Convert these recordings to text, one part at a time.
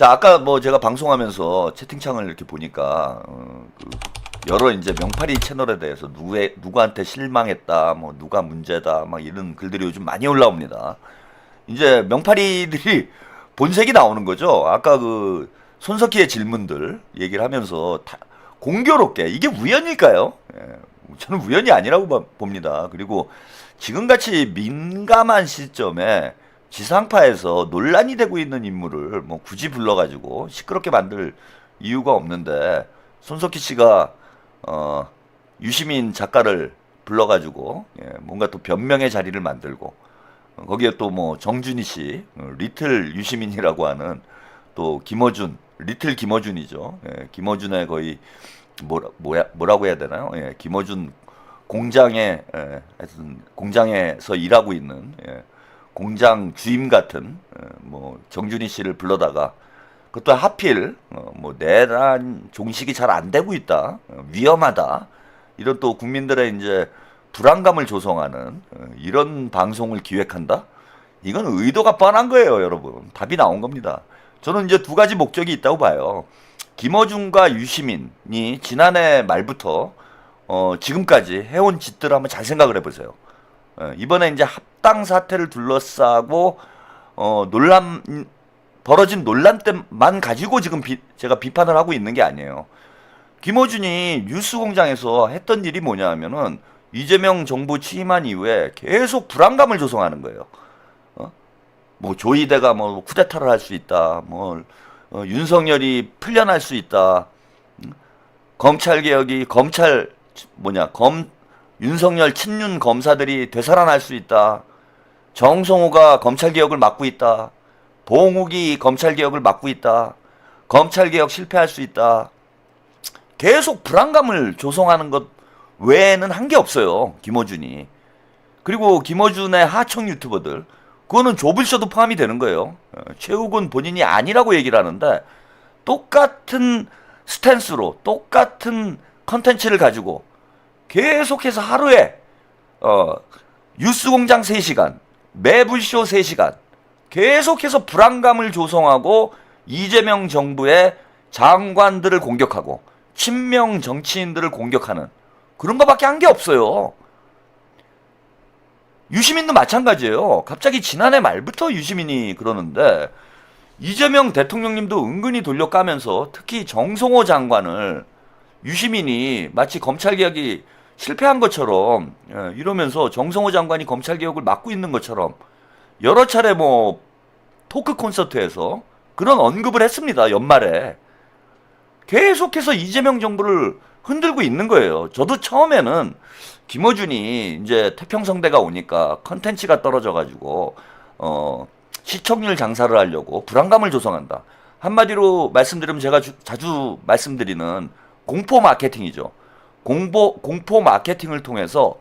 자, 아까 뭐 제가 방송하면서 채팅창을 이렇게 보니까 여러 이제 명파리 채널에 대해서 누구한테 실망했다, 뭐 누가 문제다, 막 이런 글들이 요즘 많이 올라옵니다. 이제 명파리들이 본색이 나오는 거죠. 아까 그 손석희의 질문들 얘기를 하면서 공교롭게 이게 우연일까요? 예, 저는 우연이 아니라고 봅니다. 그리고 지금같이 민감한 시점에 지상파에서 논란이 되고 있는 인물을 뭐 굳이 불러가지고 시끄럽게 만들 이유가 없는데 손석희 씨가 유시민 작가를 불러가지고 뭔가 또 변명의 자리를 만들고 거기에 또 뭐 정준희 씨 리틀 유시민이라고 하는 또 김어준 리틀 김어준이죠. 김어준의 거의 뭐라고 해야 되나요? 김어준 공장에 하여튼 공장에서 일하고 있는 공장 주임 같은 뭐 정준희 씨를 불러다가 그것도 하필 뭐 내란 종식이 잘 안 되고 있다, 위험하다, 이런 또 국민들의 이제 불안감을 조성하는 이런 방송을 기획한다. 이건 의도가 뻔한 거예요, 여러분. 답이 나온 겁니다. 저는 이제 두 가지 목적이 있다고 봐요. 김어준과 유시민이 지난해 말부터 지금까지 해온 짓들을 한번 잘 생각을 해보세요. 이번에 이제 합당 사태를 둘러싸고 벌어진 논란 때만 가지고 지금 제가 비판을 하고 있는 게 아니에요. 김어준이 뉴스공장에서 했던 일이 뭐냐 하면은 이재명 정부 취임한 이후에 계속 불안감을 조성하는 거예요. 뭐 조이대가 뭐 쿠데타를 할 수 있다, 뭐 윤석열이 풀려날 수 있다, 검찰 개혁이 윤석열 친윤 검사들이 되살아날 수 있다, 정성호가 검찰 개혁을 막고 있다, 봉욱이 검찰 개혁을 막고 있다, 검찰 개혁 실패할 수 있다. 계속 불안감을 조성하는 것 외에는 한 게 없어요, 김어준이. 그리고 김어준의 하청 유튜버들, 그거는 조블쇼도 포함이 되는 거예요. 최욱은 본인이 아니라고 얘기를 하는데 똑같은 스탠스로 똑같은 컨텐츠를 가지고 계속해서 하루에 뉴스공장 3시간, 매불쇼 3시간 계속해서 불안감을 조성하고 이재명 정부의 장관들을 공격하고 친명 정치인들을 공격하는 그런 거밖에 한 게 없어요. 유시민도 마찬가지예요. 갑자기 지난해 말부터 유시민이 그러는데 이재명 대통령님도 은근히 돌려까면서 특히 정성호 장관을 유시민이 마치 검찰개혁이 실패한 것처럼 이러면서 정성호 장관이 검찰개혁을 막고 있는 것처럼 여러 차례 뭐 토크 콘서트에서 그런 언급을 했습니다. 연말에. 계속해서 이재명 정부를 흔들고 있는 거예요. 저도 처음에는 김어준이 이제 태평성대가 오니까 컨텐츠가 떨어져가지고 시청률 장사를 하려고 불안감을 조성한다. 한마디로 말씀드리면 제가 자주 말씀드리는 공포 마케팅이죠. 공포 마케팅을 통해서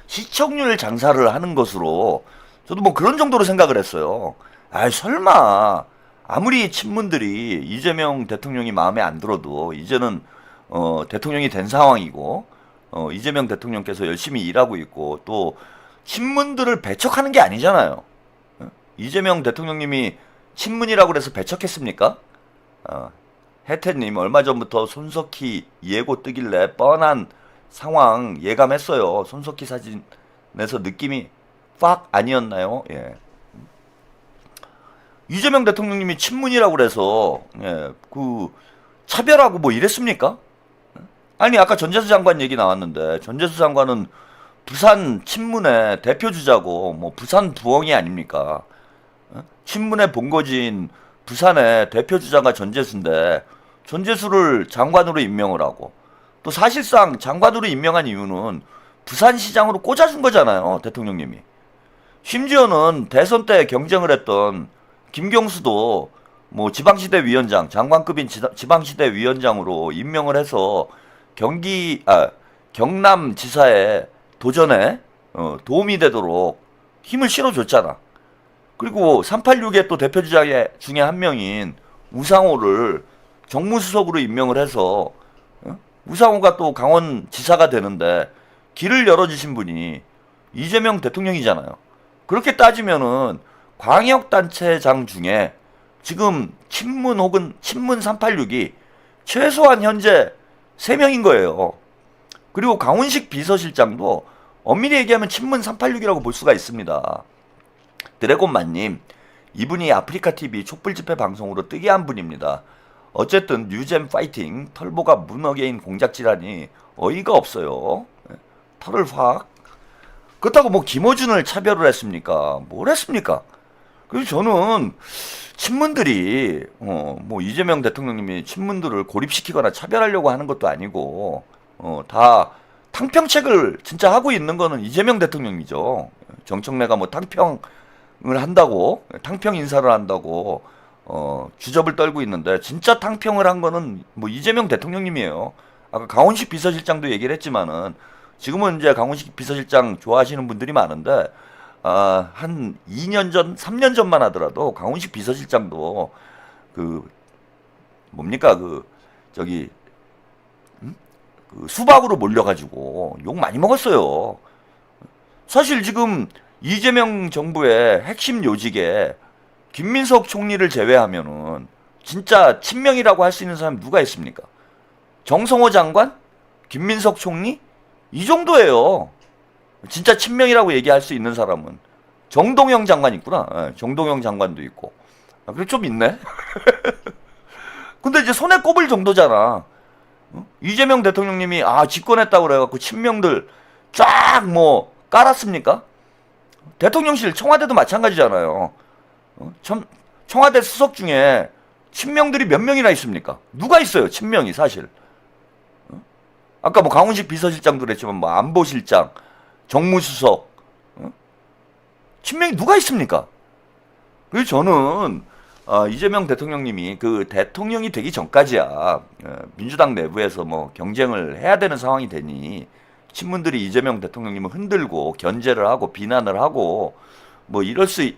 시청률 장사를 하는 것으로 저도 뭐 그런 정도로 생각을 했어요. 아, 설마 아무리 친문들이 이재명 대통령이 마음에 안 들어도 이제는 대통령이 된 상황이고 이재명 대통령께서 열심히 일하고 있고 또 친문들을 배척하는 게 아니잖아요. 이재명 대통령님이 친문이라고 그래서 배척했습니까? 혜태님 얼마 전부터 손석희 예고 뜨길래 뻔한 상황 예감했어요. 손석희 사진에서 느낌이 팍 아니었나요? 예. 이재명 대통령님이 친문이라고 그래서 그 차별하고 뭐 이랬습니까? 아니 아까 전재수 장관 얘기 나왔는데 전재수 장관은 부산 친문의 대표주자고 뭐 부산 부엉이 아닙니까? 친문의 본거지인 부산의 대표주자가 전재수인데 전재수를 장관으로 임명을 하고 또 사실상 장관으로 임명한 이유는 부산시장으로 꽂아준 거잖아요, 대통령님이. 심지어는 대선 때 경쟁을 했던 김경수도 뭐 지방시대 위원장, 장관급인 지방시대 위원장으로 임명을 해서 경남지사의 도전에 도움이 되도록 힘을 실어줬잖아. 그리고 386의 또 대표주자 중에 한 명인 우상호를 정무수석으로 임명을 해서 우상호가 또 강원지사가 되는데 길을 열어주신 분이 이재명 대통령이잖아요. 그렇게 따지면은 광역단체장 중에 지금 친문 혹은 친문 386이 최소한 현재 3명인 거예요. 그리고 강훈식 비서실장도 엄밀히 얘기하면 친문 386이라고 볼 수가 있습니다. 드래곤만님, 이분이 아프리카TV 촛불집회 방송으로 뜨게 한 분입니다. 어쨌든 뉴잼 파이팅, 털보가 문어게인 공작질하니 어이가 없어요. 털을 확. 그렇다고 뭐 김어준을 차별을 했습니까? 뭘 했습니까? 그래서 저는 친문들이 뭐 이재명 대통령님이 친문들을 고립시키거나 차별하려고 하는 것도 아니고 다 탕평책을 진짜 하고 있는 거는 이재명 대통령이죠. 정청래가 뭐 탕평을 한다고, 탕평 인사를 한다고 주접을 떨고 있는데 진짜 탕평을 한 거는 뭐 이재명 대통령님이에요. 아까 강훈식 비서실장도 얘기를 했지만은 지금은 이제 강훈식 비서실장 좋아하시는 분들이 많은데 한 2년 전, 3년 전만 하더라도 강훈식 비서실장도 그 뭡니까 저기 그 수박으로 몰려가지고 욕 많이 먹었어요. 사실 지금 이재명 정부의 핵심 요직에 김민석 총리를 제외하면은 진짜 친명이라고 할 수 있는 사람 누가 있습니까? 정성호 장관? 김민석 총리? 이 정도예요. 진짜 친명이라고 얘기할 수 있는 사람은 정동영 장관 있구나. 네, 정동영 장관도 있고. 그래 좀 있네. 근데 이제 손에 꼽을 정도잖아. 이재명 대통령님이 집권했다고 그래갖고 친명들 쫙 뭐 깔았습니까? 대통령실 청와대도 마찬가지잖아요. 청와대 수석 중에 친명들이 몇 명이나 있습니까? 누가 있어요? 친명이 사실. 아까 뭐 강훈식 비서실장도 그랬지만 뭐 안보실장, 정무수석, 친명이 누가 있습니까? 그래서 저는 이재명 대통령님이 그 대통령이 되기 전까지야 민주당 내부에서 뭐 경쟁을 해야 되는 상황이 되니 친문들이 이재명 대통령님을 흔들고 견제를 하고 비난을 하고 뭐 이럴 수는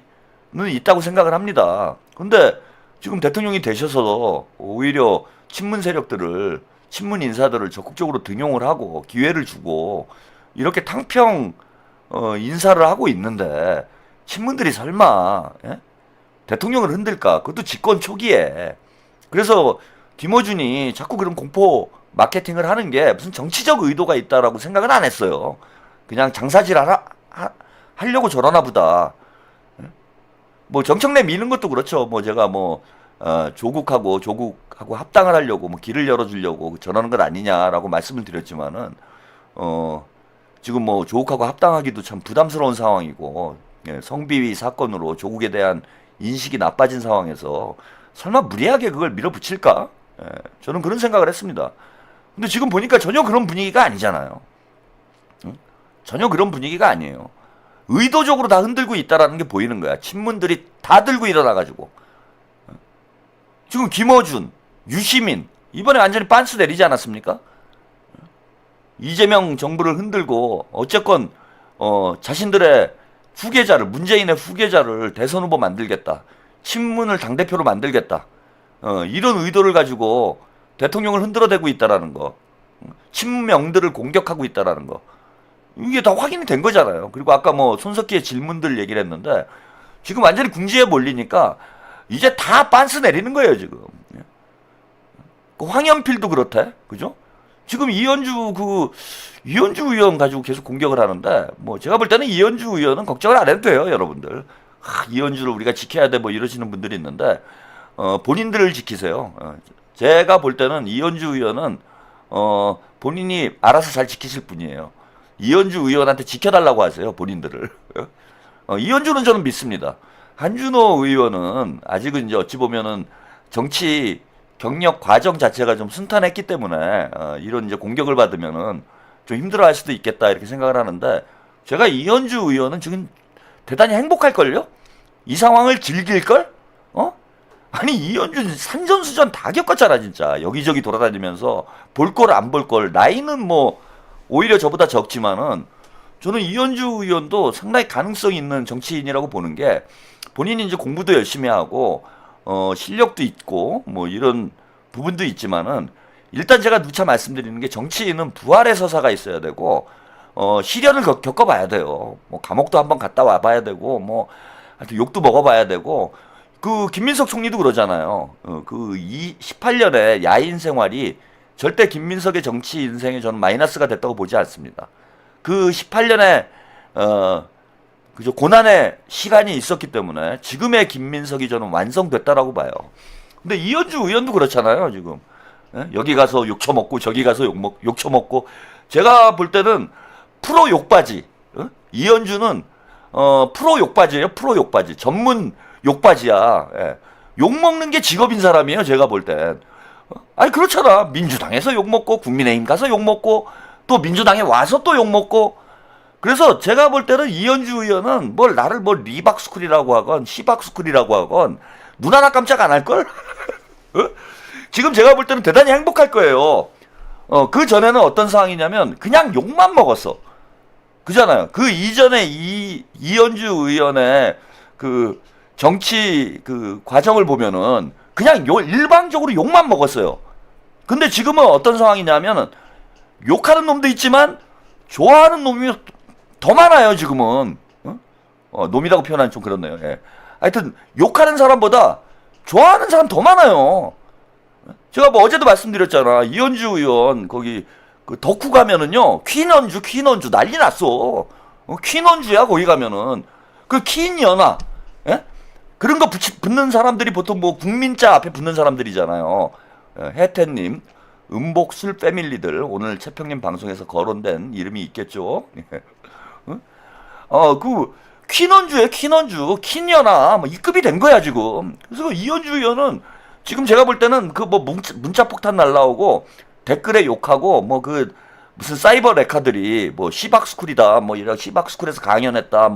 있다고 생각을 합니다. 근데 지금 대통령이 되셔서 오히려 친문 세력들을 친문 인사들을 적극적으로 등용을 하고 기회를 주고 이렇게 탕평 인사를 하고 있는데 친문들이 설마 대통령을 흔들까? 그것도 집권 초기에. 그래서 김어준이 자꾸 그런 공포 마케팅을 하는 게 무슨 정치적 의도가 있다라고 생각은 안 했어요. 그냥 장사질 하려고 저러나 보다. 뭐 정청래 미는 것도 그렇죠. 뭐 제가 뭐 조국하고 합당을 하려고 뭐 길을 열어주려고 저러는 것 아니냐라고 말씀을 드렸지만은 지금 뭐 조국하고 합당하기도 참 부담스러운 상황이고 성비위 사건으로 조국에 대한 인식이 나빠진 상황에서 설마 무리하게 그걸 밀어붙일까? 저는 그런 생각을 했습니다. 근데 지금 보니까 전혀 그런 분위기가 아니잖아요. 전혀 그런 분위기가 아니에요. 의도적으로 다 흔들고 있다라는 게 보이는 거야. 친문들이 다 들고 일어나가지고. 지금 김어준, 유시민 이번에 완전히 빤스 내리지 않았습니까? 이재명 정부를 흔들고 어쨌건 자신들의 후계자를 문재인의 후계자를 대선 후보 만들겠다. 친문을 당대표로 만들겠다. 이런 의도를 가지고 대통령을 흔들어대고 있다라는 거. 친명들을 공격하고 있다라는 거. 이게 다 확인이 된 거잖아요. 그리고 아까 뭐 손석희의 질문들 얘기를 했는데 지금 완전히 궁지에 몰리니까 이제 다 빤스 내리는 거예요, 지금. 그 황연필도 그렇대. 그죠? 지금 이현주 의원 가지고 계속 공격을 하는데 뭐 제가 볼 때는 이현주 의원은 걱정을 안 해도 돼요, 여러분들. 이현주를 우리가 지켜야 돼 뭐 이러시는 분들이 있는데 본인들을 지키세요. 제가 볼 때는 이현주 의원은 본인이 알아서 잘 지키실 분이에요. 이현주 의원한테 지켜달라고 하세요, 본인들을. 이현주는 저는 믿습니다. 한준호 의원은 아직은 이제 어찌 보면은 정치 경력 과정 자체가 좀 순탄했기 때문에 이런 이제 공격을 받으면은 좀 힘들어할 수도 있겠다 이렇게 생각을 하는데 제가 이현주 의원은 지금 대단히 행복할걸요? 이 상황을 즐길걸? 아니 이현주 산전수전 다 겪었잖아 진짜. 여기저기 돌아다니면서 볼 걸 안 볼 걸. 나이는 뭐 오히려 저보다 적지만은 저는 이현주 의원도 상당히 가능성이 있는 정치인이라고 보는 게 본인이 이제 공부도 열심히 하고 실력도 있고 뭐 이런 부분도 있지만은 일단 제가 누차 말씀드리는 게 정치인은 부활의 서사가 있어야 되고 시련을 겪어봐야 돼요. 뭐 감옥도 한번 갔다 와봐야 되고 뭐 하여튼 욕도 먹어봐야 되고 그 김민석 총리도 그러잖아요. 18년의 야인 생활이 절대 김민석의 정치 인생에 저는 마이너스가 됐다고 보지 않습니다. 그 18년의 그저 고난의 시간이 있었기 때문에 지금의 김민석이 저는 완성됐다라고 봐요. 근데 이현주 의원도 그렇잖아요, 지금. 예? 여기 가서 욕 처먹고 저기 가서 욕 처먹고. 제가 볼 때는 프로 욕바지. 이현주는 프로 욕바지예요. 프로 욕바지. 전문 욕바지야. 예. 욕 먹는 게 직업인 사람이에요. 제가 볼 땐. 아니 그렇잖아. 민주당에서 욕 먹고 국민의힘 가서 욕 먹고 또 민주당에 와서 또 욕 먹고. 그래서 제가 볼 때는 이현주 의원은 나를 리박스쿨이라고 하건 시박스쿨이라고 하건 눈 하나 깜짝 안 할걸? 지금 제가 볼 때는 대단히 행복할 거예요. 그 전에는 어떤 상황이냐면 그냥 욕만 먹었어. 그잖아요. 그 이전에 이현주 의원의 그 정치 그 과정을 보면은 그냥 일방적으로 욕만 먹었어요. 근데 지금은 어떤 상황이냐면 욕하는 놈도 있지만 좋아하는 놈이 더 많아요, 지금은. 놈이라고 표현하면 좀 그렇네요. 예. 하여튼 욕하는 사람보다 좋아하는 사람 더 많아요. 제가 어제도 말씀드렸잖아. 이현주 의원 거기 그 덕후 가면은요 퀸원주 난리 났어. 퀸원주야 거기 가면은 그 퀸연아 예? 그런 거 붙는 사람들이 보통 국민자 앞에 붙는 사람들이잖아요. 혜태님, 음복술 패밀리들 오늘 최평님 방송에서 거론된 이름이 있겠죠. 그 퀸원주에 퀸원주 퀸연아 이 급이 된 거야 지금. 그래서 이현주 의원은 지금 제가 볼 때는 그 문자 폭탄 날라오고 댓글에 욕하고 무슨 사이버 레카들이 시박스쿨이다 이런 시박스쿨에서 강연했다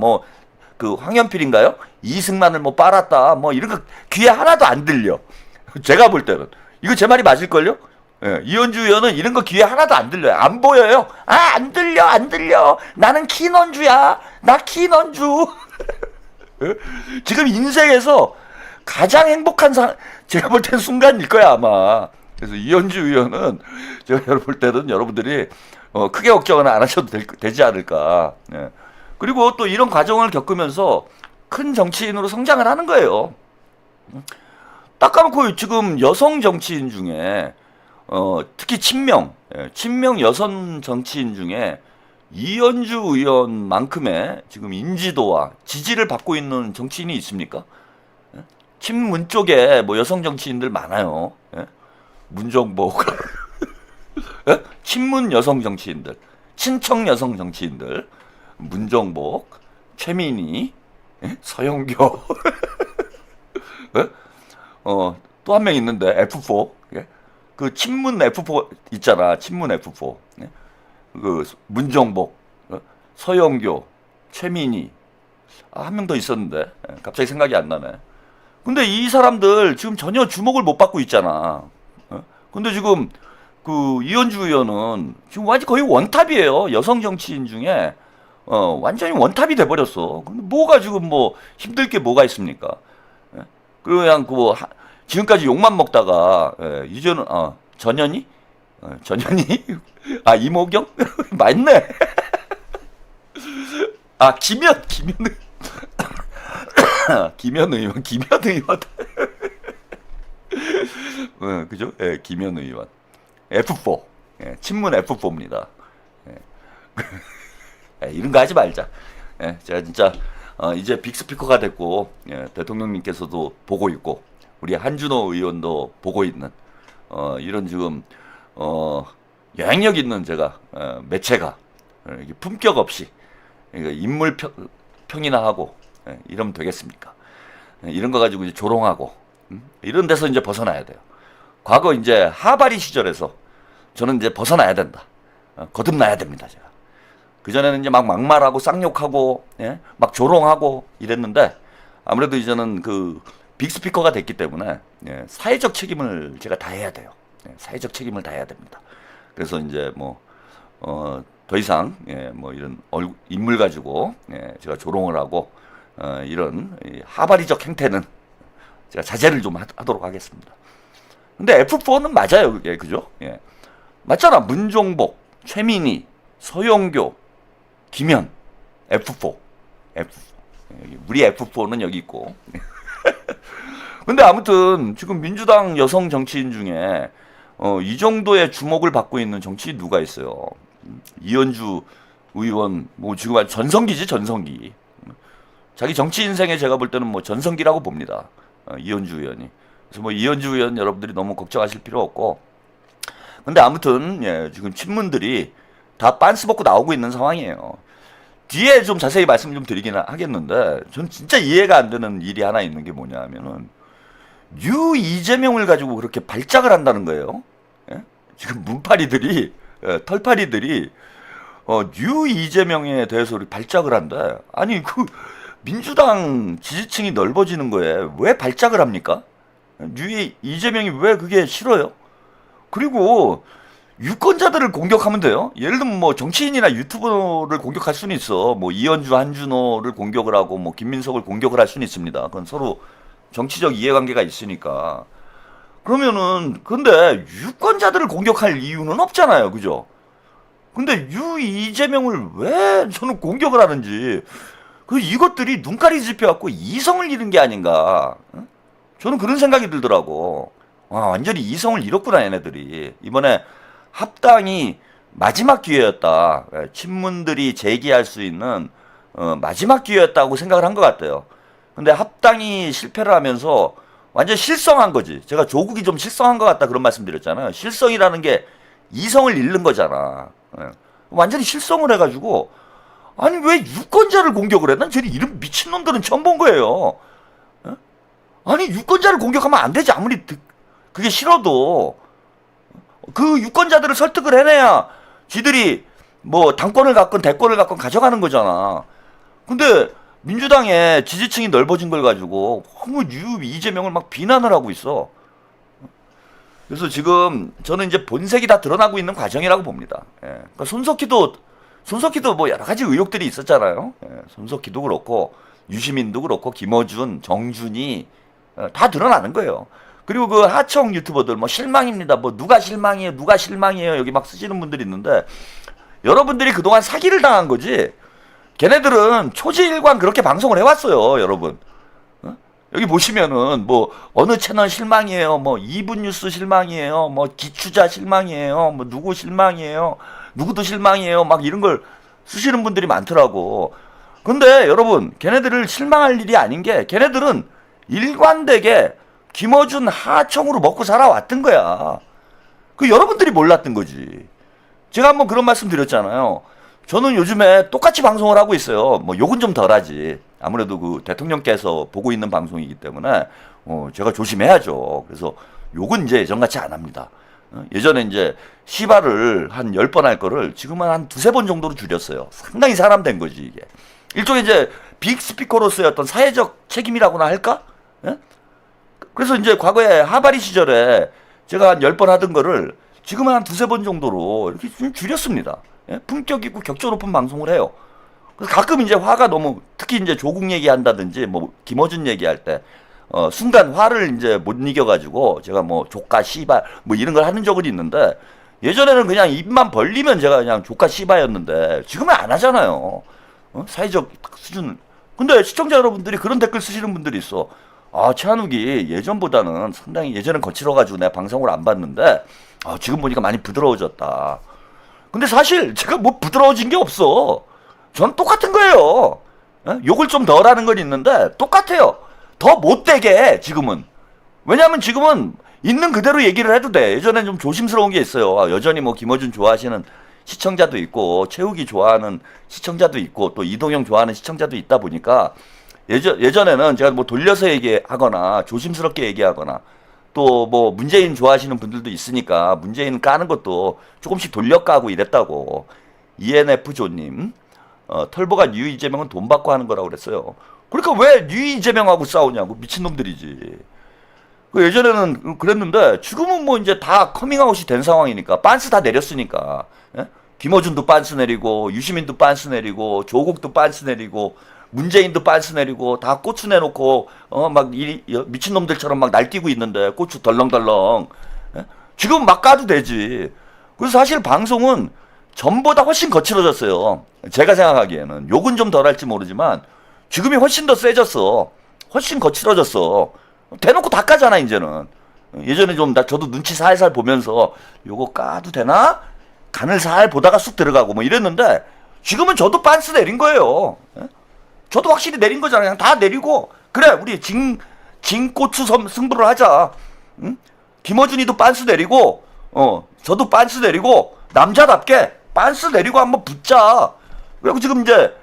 그 황현필인가요? 이승만을 빨았다 이런 거 귀에 하나도 안 들려. 제가 볼 때는 이거 제 말이 맞을걸요? 예, 이현주 의원은 이런 거 귀에 하나도 안 들려요. 안 보여요? 안 들려. 나는 킨원주야. 나 킨원주. 지금 인생에서 가장 행복한 제가 볼 땐 순간일 거야 아마. 그래서 이현주 의원은 제가 볼 때는 여러분들이 크게 걱정은 안 하셔도 되지 않을까. 예. 그리고 또 이런 과정을 겪으면서 큰 정치인으로 성장을 하는 거예요. 딱 까놓고 지금 여성 정치인 중에 특히 친명 여성 정치인 중에 이현주 의원만큼의 지금 인지도와 지지를 받고 있는 정치인이 있습니까? 친문 쪽에 여성 정치인들 많아요. 문정복, 친문 여성 정치인들, 친청 여성 정치인들, 문정복, 최민희, 서영교, 또 한 명 있는데 F4, 그 친문 F4 있잖아, 친문 F4, 그 문정복, 서영교, 최민희, 한 명 더 있었는데 갑자기 생각이 안 나네. 근데 이 사람들 지금 전혀 주목을 못 받고 있잖아. 근데 지금 그 이현주 의원은 지금 완전 거의 원탑이에요. 여성 정치인 중에 완전히 원탑이 돼버렸어. 근데 뭐가 지금 힘들 게 뭐가 있습니까? 그냥 지금까지 욕만 먹다가 이제는 전현희? 전현희? 이모경? 맞네. 김현 의원. 그죠? 김현 의원. F4. 친문 F4입니다. 이런 거 하지 말자. 제가 진짜 이제 빅스피커가 됐고 대통령님께서도 보고 있고 우리 한준호 의원도 보고 있는 이런 지금 영향력 있는 제가 매체가 품격 없이 인물 평이나 하고 이러면 되겠습니까? 이런 거 가지고 이제 조롱하고 이런 데서 이제 벗어나야 돼요. 과거 이제 하바리 시절에서 저는 이제 벗어나야 된다. 거듭나야 됩니다. 제가 그전에는 이제 막 막말하고 쌍욕하고 막 조롱하고 이랬는데 아무래도 이제는 그 빅스피커가 됐기 때문에 사회적 책임을 제가 다 해야 돼요. 사회적 책임을 다 해야 됩니다. 그래서 이제 더 이상 이런 인물 가지고 제가 조롱을 하고 이런 하바리적 행태는 제가 자제를 좀 하도록 하겠습니다. 근데 F4는 맞아요, 그게 그죠? 맞잖아. 문종복, 최민희, 서영교, 김현, F4. 우리 F4는 여기 있고. 근데 아무튼 지금 민주당 여성 정치인 중에 이 정도의 주목을 받고 있는 정치인 누가 있어요? 이현주 의원 뭐 지금 아주 전성기지 전성기. 자기 정치 인생에 제가 볼 때는 뭐 전성기라고 봅니다. 이현주 의원이. 그래서 뭐 이현주 의원 여러분들이 너무 걱정하실 필요 없고. 근데 아무튼 예, 지금 친문들이 다 빤스 벗고 나오고 있는 상황이에요. 뒤에 좀 자세히 말씀 좀 드리긴 하겠는데 전 진짜 이해가 안 되는 일이 하나 있는 게 뭐냐 하면은 이재명을 가지고 그렇게 발작을 한다는 거예요. 예? 지금 문파리들이 털파리들이 이재명에 대해서 발작을 한대. 아니 그 민주당 지지층이 넓어지는 거에 왜 발작을 합니까? 이재명이 왜 그게 싫어요? 그리고 유권자들을 공격하면 돼요. 예를 들면 뭐 정치인이나 유튜버를 공격할 수는 있어. 뭐 이현주, 한준호를 공격을 하고 뭐 김민석을 공격을 할 수는 있습니다. 그건 서로 정치적 이해관계가 있으니까. 그러면은 근데 유권자들을 공격할 이유는 없잖아요. 그죠? 근데 이재명을 왜 저는 공격을 하는지 이것들이 눈깔이 짚혀갖고 이성을 잃은 게 아닌가. 저는 그런 생각이 들더라고. 와, 완전히 이성을 잃었구나 얘네들이. 이번에 합당이 마지막 기회였다. 친문들이 제기할 수 있는 마지막 기회였다고 생각을 한 것 같아요. 근데 합당이 실패를 하면서 완전 실성한 거지. 제가 조국이 좀 실성한 것 같다 그런 말씀 드렸잖아요. 실성이라는 게 이성을 잃는 거잖아. 완전히 실성을 해가지고 아니 왜 유권자를 공격을 해? 난 쟤네 이런 미친놈들은 처음 본 거예요. 아니 유권자를 공격하면 안 되지. 아무리 그게 싫어도 그 유권자들을 설득을 해내야 지들이 뭐 당권을 갖건 대권을 갖건 가져가는 거잖아. 근데 민주당의 지지층이 넓어진 걸 가지고 이재명을 막 비난을 하고 있어. 그래서 지금 저는 이제 본색이 다 드러나고 있는 과정이라고 봅니다. 예. 그러니까 손석희도 뭐 여러 가지 의혹들이 있었잖아요. 예. 손석희도 그렇고 유시민도 그렇고 김어준, 정준이 다 드러나는 거예요. 그리고 그 하청 유튜버들 뭐 실망입니다. 뭐 누가 실망이에요. 여기 막 쓰시는 분들이 있는데 여러분들이 그동안 사기를 당한 거지. 걔네들은 초지일관 그렇게 방송을 해왔어요, 여러분. 여기 보시면은 뭐 어느 채널 실망이에요, 뭐 이분 뉴스 실망이에요, 뭐 기추자 실망이에요, 뭐 누구 실망이에요, 누구도 실망이에요, 막 이런 걸 쓰시는 분들이 많더라고. 근데 여러분, 걔네들을 실망할 일이 아닌 게 걔네들은 일관되게 김어준 하청으로 먹고 살아왔던 거야. 그 여러분들이 몰랐던 거지. 제가 한번 그런 말씀 드렸잖아요. 저는 요즘에 똑같이 방송을 하고 있어요. 뭐 욕은 좀 덜하지. 아무래도 그 대통령께서 보고 있는 방송이기 때문에 제가 조심해야죠. 그래서 욕은 이제 예전같이 안 합니다. 예전에 이제 시발을 한 10번 할 거를 지금은 한 두세 번 정도로 줄였어요. 상당히 사람 된 거지 이게. 일종의 이제 빅 스피커로서의 어떤 사회적 책임이라고나 할까? 예? 그래서 이제 과거에 하바리 시절에 제가 한 10번 하던 거를 지금은 한 두세 번 정도로 이렇게 좀 줄였습니다. 예? 품격 있고 격조 높은 방송을 해요. 가끔 이제 화가 너무, 특히 이제 조국 얘기한다든지 뭐 김어준 얘기할 때 순간 화를 이제 못 이겨가지고 제가 뭐 조카 씨발 뭐 이런 걸 하는 적은 있는데 예전에는 그냥 입만 벌리면 제가 그냥 조카 씨발였는데 지금은 안 하잖아요. 사회적 수준. 근데 시청자 여러분들이 그런 댓글 쓰시는 분들이 있어. 아, 최한욱이 예전보다는 상당히 예전엔 거칠어가지고 내가 방송을 안 봤는데 지금 보니까 많이 부드러워졌다. 근데 사실 제가 뭐 부드러워진 게 없어. 전 똑같은 거예요. 욕을 좀 덜 하는 건 있는데 똑같아요. 더 못되게 지금은. 왜냐하면 지금은 있는 그대로 얘기를 해도 돼. 예전엔 좀 조심스러운 게 있어요. 여전히 뭐 김어준 좋아하시는 시청자도 있고 최욱이 좋아하는 시청자도 있고 또 이동영 좋아하는 시청자도 있다 보니까 예전에는 제가 뭐 돌려서 얘기하거나 조심스럽게 얘기하거나 또 뭐 문재인 좋아하시는 분들도 있으니까 문재인 까는 것도 조금씩 돌려 까고 이랬다고. ENF조님 털보가 뉴 이재명은 돈 받고 하는 거라고 그랬어요. 그러니까 왜 뉴 이재명하고 싸우냐고. 미친놈들이지. 그 예전에는 그랬는데 지금은 뭐 이제 다 커밍아웃이 된 상황이니까 빤스 다 내렸으니까. 예? 김어준도 빤스 내리고 유시민도 빤스 내리고 조국도 빤스 내리고 문재인도 빤스 내리고 다 고추 내놓고 막 미친놈들처럼 막 날뛰고 있는데 고추 덜렁덜렁. 예? 지금 막 까도 되지. 그래서 사실 방송은 전보다 훨씬 거칠어졌어요. 제가 생각하기에는. 욕은 좀 덜할지 모르지만 지금이 훨씬 더 세졌어. 훨씬 거칠어졌어. 대놓고 다 까잖아 이제는. 예전에 좀 저도 눈치 살살 보면서 요거 까도 되나? 간을 살 보다가 쑥 들어가고 뭐 이랬는데 지금은 저도 빤스 내린 거예요. 예? 저도 확실히 내린 거잖아요. 그냥 다 내리고 그래 우리 진고추 승부를 하자. 응? 김어준이도 빤스 내리고 저도 빤스 내리고 남자답게 빤스 내리고 한번 붙자. 그리고 지금 이제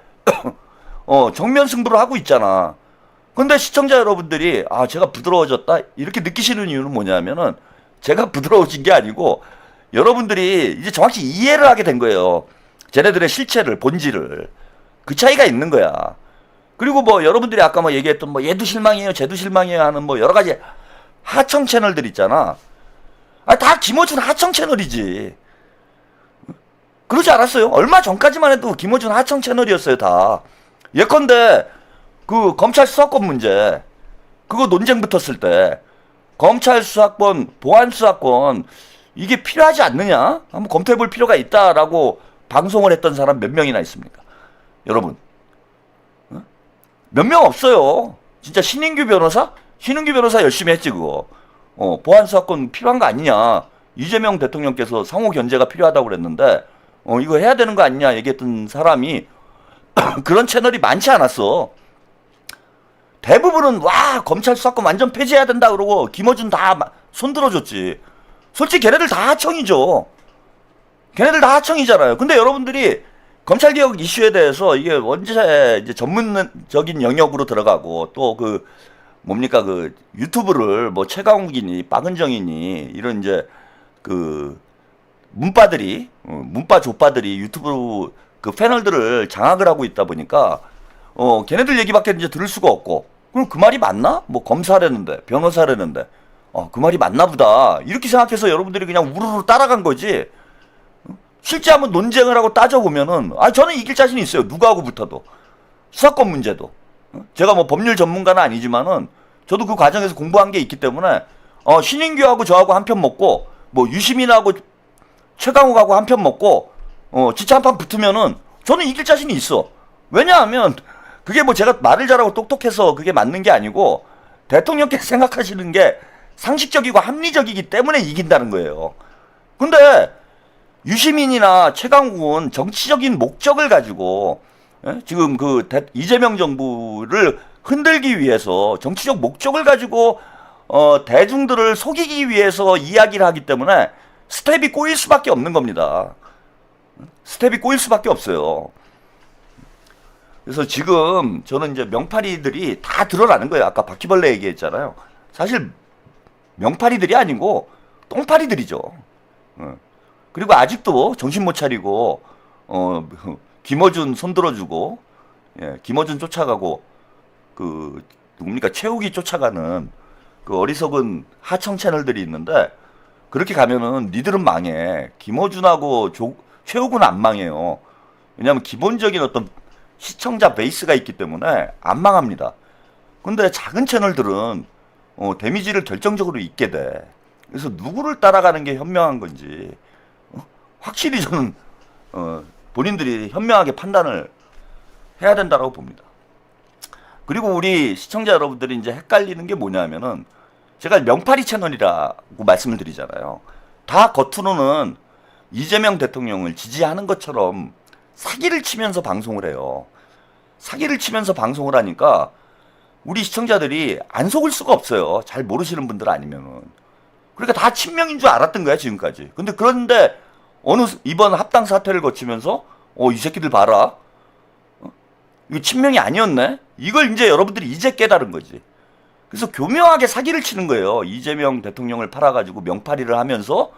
정면 승부를 하고 있잖아. 근데 시청자 여러분들이 제가 부드러워졌다 이렇게 느끼시는 이유는 뭐냐면은 제가 부드러워진 게 아니고 여러분들이 이제 정확히 이해를 하게 된 거예요. 쟤네들의 실체를, 본질을. 그 차이가 있는 거야. 그리고 뭐 여러분들이 아까 뭐 얘기했던 뭐 얘도 실망이에요, 쟤도 실망이에요 하는 뭐 여러 가지 하청 채널들 있잖아. 다 김어준 하청 채널이지. 그러지 않았어요? 얼마 전까지만 해도 김어준 하청 채널이었어요, 다. 예컨대 그 검찰 수사권 문제 그거 논쟁 붙었을 때 검찰 수사권, 보안 수사권 이게 필요하지 않느냐? 한번 검토해 볼 필요가 있다라고 방송을 했던 사람 몇 명이나 있습니까? 여러분. 몇 명 없어요. 진짜 신인규 변호사? 신인규 변호사 열심히 했지 그거. 보안 수사권 필요한 거 아니냐? 이재명 대통령께서 상호 견제가 필요하다고 그랬는데 이거 해야 되는 거 아니냐 얘기했던 사람이 그런 채널이 많지 않았어. 대부분은 와 검찰 수사권 완전 폐지해야 된다 그러고 김어준 다 손들어줬지. 솔직히 걔네들 다 하청이죠. 걔네들 다 하청이잖아요. 근데 여러분들이 검찰개혁 이슈에 대해서 이게 언제 이제 전문적인 영역으로 들어가고 또 그 뭡니까 그 유튜브를 뭐 최강욱이니 박은정이니 이런 이제 그 문파 조빠들이 유튜브 그 패널들을 장악을 하고 있다 보니까 걔네들 얘기밖에 이제 들을 수가 없고 그럼 그 말이 맞나? 뭐 검사라는데 변호사라는데 그 말이 맞나 보다 이렇게 생각해서 여러분들이 그냥 우르르 따라간 거지. 실제 한번 논쟁을 하고 따져보면은 저는 이길 자신이 있어요. 누구하고 붙어도. 수사권 문제도. 제가 뭐 법률 전문가는 아니지만은 저도 그 과정에서 공부한 게 있기 때문에 신인규하고 저하고 한 편 먹고 뭐 유시민하고 최강욱하고 한 편 먹고 진짜 한 판 붙으면은 저는 이길 자신이 있어. 왜냐하면 그게 뭐 제가 말을 잘하고 똑똑해서 그게 맞는 게 아니고 대통령께서 생각하시는 게 상식적이고 합리적이기 때문에 이긴다는 거예요. 근데 유시민이나 최강욱은 정치적인 목적을 가지고 지금 그 이재명 정부를 흔들기 위해서 정치적 목적을 가지고 대중들을 속이기 위해서 이야기를 하기 때문에 스텝이 꼬일 수밖에 없는 겁니다. 스텝이 꼬일 수밖에 없어요. 그래서 지금 저는 이제 명파리들이 다 드러나는 거예요. 아까 바퀴벌레 얘기했잖아요. 사실 명파리들이 아니고 똥파리들이죠. 그리고 아직도 정신 못 차리고 김어준 손들어주고 김어준 쫓아가고 그 누굽니까 최욱이 쫓아가는 그 어리석은 하청 채널들이 있는데 그렇게 가면은 니들은 망해. 김어준하고 최욱은 안 망해요. 왜냐하면 기본적인 어떤 시청자 베이스가 있기 때문에 안 망합니다. 근데 작은 채널들은 데미지를 결정적으로 입게 돼. 그래서 누구를 따라가는 게 현명한 건지 확실히 저는 본인들이 현명하게 판단을 해야 된다고 봅니다. 그리고 우리 시청자 여러분들이 이제 헷갈리는 게 뭐냐면은 제가 명파리 채널이라고 말씀을 드리잖아요. 다 겉으로는 이재명 대통령을 지지하는 것처럼 사기를 치면서 방송을 해요. 사기를 치면서 방송을 하니까 우리 시청자들이 안 속을 수가 없어요. 잘 모르시는 분들 아니면은. 그러니까 다 친명인 줄 알았던 거야 지금까지. 그런데 이번 합당 사태를 거치면서 이 새끼들 봐라. 이거 친명이 아니었네. 이걸 이제 여러분들이 이제 깨달은 거지. 그래서 교묘하게 사기를 치는 거예요. 이재명 대통령을 팔아가지고 명파리를 하면서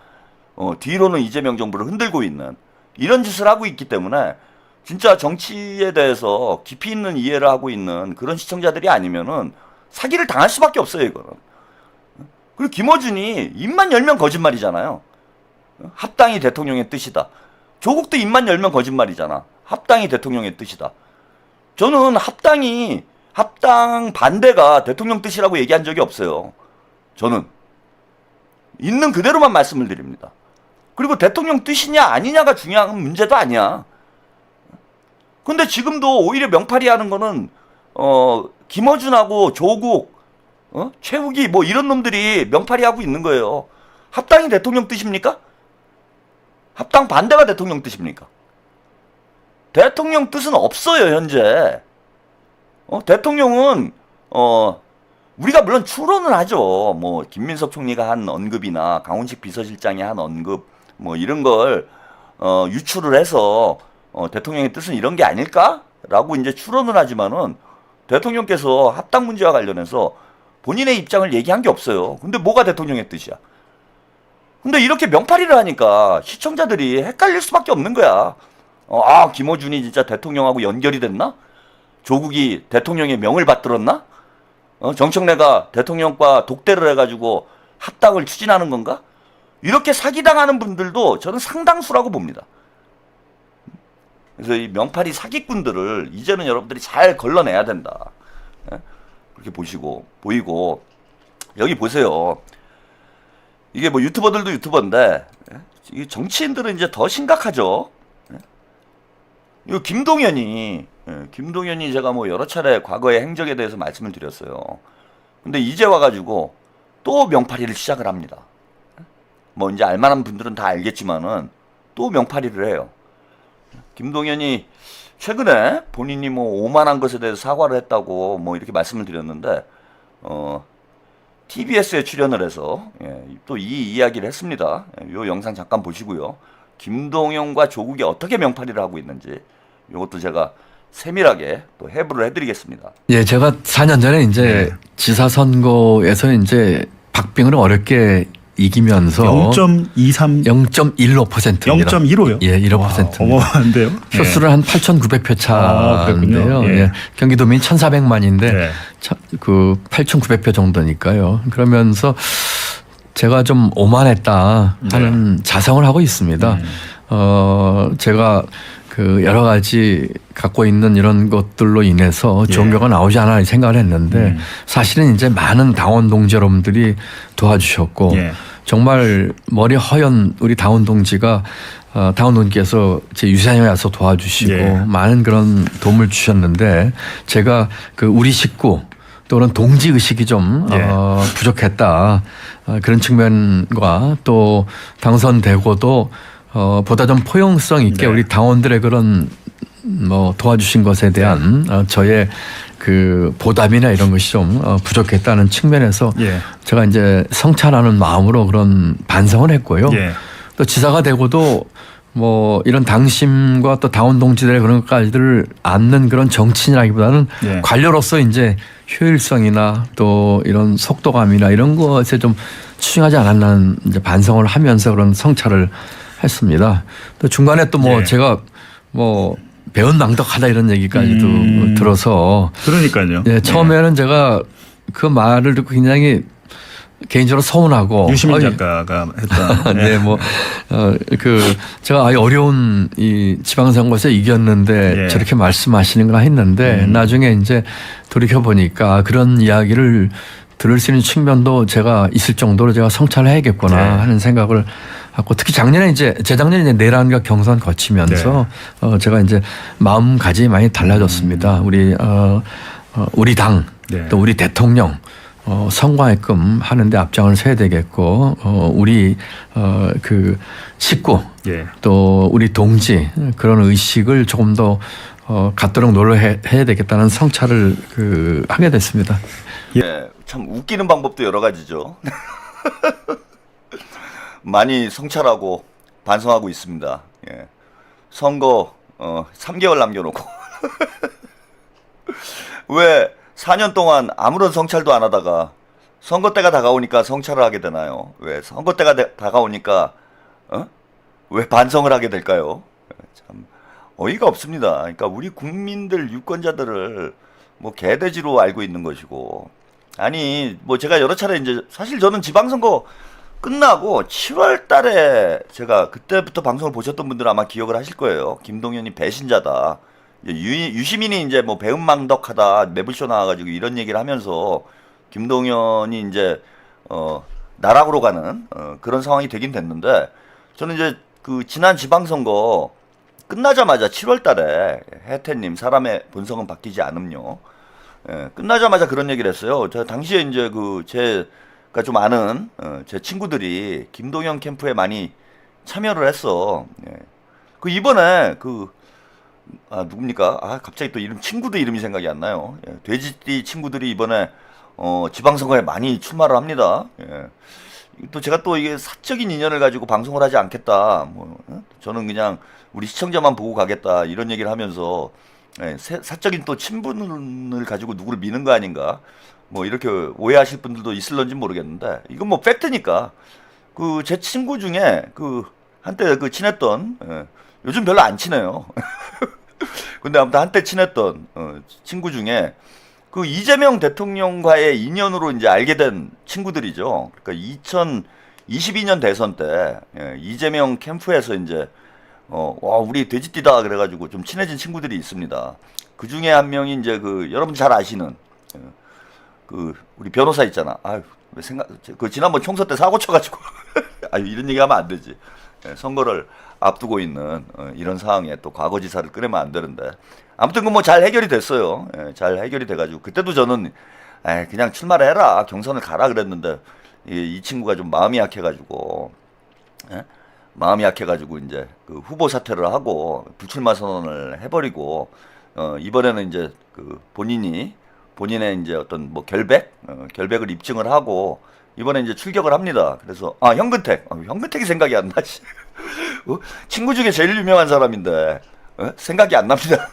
뒤로는 이재명 정부를 흔들고 있는 이런 짓을 하고 있기 때문에 진짜 정치에 대해서 깊이 있는 이해를 하고 있는 그런 시청자들이 아니면은 사기를 당할 수밖에 없어요, 이거는. 그리고 김어준이 입만 열면 거짓말이잖아요. 합당이 대통령의 뜻이다. 조국도 입만 열면 거짓말이잖아. 합당이 대통령의 뜻이다. 저는 합당 반대가 대통령 뜻이라고 얘기한 적이 없어요. 저는 있는 그대로만 말씀을 드립니다. 그리고 대통령 뜻이냐 아니냐가 중요한 문제도 아니야. 근데 지금도 오히려 명파리 하는 거는 김어준하고 조국 최욱이 뭐 이런 놈들이 명팔이 하고 있는 거예요. 합당이 대통령 뜻입니까? 합당 반대가 대통령 뜻입니까? 대통령 뜻은 없어요, 현재. 대통령은 우리가 물론 추론은 하죠. 뭐 김민석 총리가 한 언급이나 강훈식 비서실장이 한 언급 뭐 이런 걸 유추를 해서 대통령의 뜻은 이런 게 아닐까라고 이제 추론을 하지만은 대통령께서 합당 문제와 관련해서 본인의 입장을 얘기한 게 없어요. 근데 뭐가 대통령의 뜻이야? 근데 이렇게 명팔이를 하니까 시청자들이 헷갈릴 수밖에 없는 거야. 김어준이 진짜 대통령하고 연결이 됐나? 조국이 대통령의 명을 받들었나? 정청래가 대통령과 독대를 해가지고 합당을 추진하는 건가? 이렇게 사기당하는 분들도 저는 상당수라고 봅니다. 그래서 이 명팔이 사기꾼들을 이제는 여러분들이 잘 걸러내야 된다. 그렇게 보이고 여기 보세요. 이게 뭐 유튜버들도 유튜버인데 이 정치인들은 이제 더 심각하죠. 이거 김동연이 제가 뭐 여러 차례 과거의 행적에 대해서 말씀을 드렸어요. 근데 이제 와가지고 또 명팔이를 시작을 합니다. 뭐 이제 알만한 분들은 다 알겠지만은 또 명팔이를 해요. 김동연이 최근에 본인이 뭐 오만한 것에 대해서 사과를 했다고 뭐 이렇게 말씀을 드렸는데 TBS에 출연을 해서 또 이 이야기를 했습니다. 이 영상 잠깐 보시고요. 김동연과 조국이 어떻게 명팔이를 하고 있는지 이것도 제가 세밀하게 또 해부를 해드리겠습니다. 예, 제가 4년 전에 이제 지사 선거에서 이제 박빙을 어렵게 이기면서 0.15%입니다. 0.15요? 예, 15%입니다. 어마어마한데요. 표수를 한 8,900표 차인데요. 예. 경기도민 1,400만인데 그 8,900표 정도니까요. 그러면서 제가 좀 오만했다 하는 자성을 하고 있습니다. 제가 그 여러 가지 갖고 있는 이런 것들로 인해서 좋은 결과가 나오지 않아 생각을 했는데 사실은 이제 많은 당원 동지 여러분들이 도와주셨고 정말 머리 허연 우리 당원 동지가 당원 동지께서 제 유산에 와서 도와주시고 많은 그런 도움을 주셨는데 제가 그 우리 식구 또는 동지 의식이 좀 부족했다 그런 측면과 또 당선되고도 보다 좀 포용성 있게 우리 당원들의 그런 뭐 도와주신 것에 대한 저의 그 보답이나 이런 것이 좀 부족했다는 측면에서 제가 이제 성찰하는 마음으로 그런 반성을 했고요. 또 지사가 되고도 뭐 이런 당심과 또 당원 동지들의 그런 것까지를 안는 그런 정치인이라기보다는 관료로서 이제 효율성이나 또 이런 속도감이나 이런 것에 좀 추징하지 않았나 이제 반성을 하면서 그런 성찰을 했습니다. 또 중간에 또 뭐 제가 뭐 배은망덕하다 이런 얘기까지도 들어서 그러니까요. 처음에는 제가 그 말을 듣고 굉장히 개인적으로 서운하고 유시민 작가가 했던 그 제가 아예 어려운 이 지방선거에서 이겼는데 저렇게 말씀하시는가 했는데 나중에 이제 돌이켜 보니까 그런 이야기를 들을 수 있는 측면도 제가 있을 정도로 제가 성찰을 해야겠구나 하는 생각을 하고 특히 작년에 이제 재작년에 이제 내란과 경선 거치면서 제가 이제 마음가짐이 많이 달라졌습니다. 우리 당 또 우리 대통령 성과에끔 하는데 앞장을 서야 되겠고 우리 그 식구 또 우리 동지 그런 의식을 조금 더 갖도록 노력해야 되겠다는 성찰을 하게 됐습니다. 참 웃기는 방법도 여러 가지죠. 많이 성찰하고 반성하고 있습니다. 선거 3개월 남겨놓고 왜 4년 동안 아무런 성찰도 안 하다가 선거 때가 다가오니까 성찰을 하게 되나요? 왜 선거 때가 다가오니까 왜 반성을 하게 될까요? 참 어이가 없습니다. 그러니까 우리 국민들 유권자들을 뭐 개돼지로 알고 있는 것이고 아니 뭐 제가 여러 차례 이제 사실 저는 지방선거 끝나고 7월 달에 제가 그때부터 방송을 보셨던 분들은 아마 기억을 하실 거예요. 김동연이 배신자다. 유시민이 이제 뭐 배은망덕하다 매불쇼 나와가지고 이런 얘기를 하면서 김동연이 이제 나락으로 가는 그런 상황이 되긴 됐는데 저는 이제 그 지난 지방선거 끝나자마자 7월 달에 혜태님 사람의 본성은 바뀌지 않음요. 예, 끝나자마자 그런 얘기를 했어요. 저 당시에 이제 그 제가 좀 아는 제 친구들이 김동연 캠프에 많이 참여를 했어. 예. 그 이번에 누굽니까? 아 갑자기 또 친구들 이름이 생각이 안 나요. 예, 돼지띠 친구들이 이번에 지방선거에 많이 출마를 합니다. 예. 또 제가 또 이게 사적인 인연을 가지고 방송을 하지 않겠다. 저는 그냥 우리 시청자만 보고 가겠다 이런 얘기를 하면서 예, 사적인 또 친분을 가지고 누구를 미는 거 아닌가? 뭐 이렇게 오해하실 분들도 있을런지 모르겠는데 이건 뭐 팩트니까 그 제 친구 중에 한때 친했던 요즘 별로 안 친해요. 근데 아무튼 한때 친했던 친구 중에 그 이재명 대통령과의 인연으로 이제 알게 된 친구들이죠. 그러니까 2022년 대선 때 이재명 캠프에서 이제 와 우리 돼지띠다 그래가지고 좀 친해진 친구들이 있습니다. 그 중에 한 명이 이제 여러분 잘 아시는 우리 변호사 있잖아. 아유 왜 지난번 총선 때 사고 쳐가지고 아유 이런 얘기하면 안 되지. 선거를 앞두고 있는 이런 상황에 또 과거지사를 꺼내면 안 되는데 아무튼 뭐 잘 해결이 됐어요. 잘 해결이 돼가지고 그때도 저는 그냥 출마를 해라 경선을 가라 그랬는데 이 친구가 좀 마음이 약해가지고 이제 후보 사퇴를 하고 불출마 선언을 해버리고 이번에는 이제 본인의 이제 어떤 뭐 결백을 입증을 하고 이번에 이제 출격을 합니다. 그래서 현근택이 생각이 안 나지. 친구 중에 제일 유명한 사람인데 생각이 안 납니다.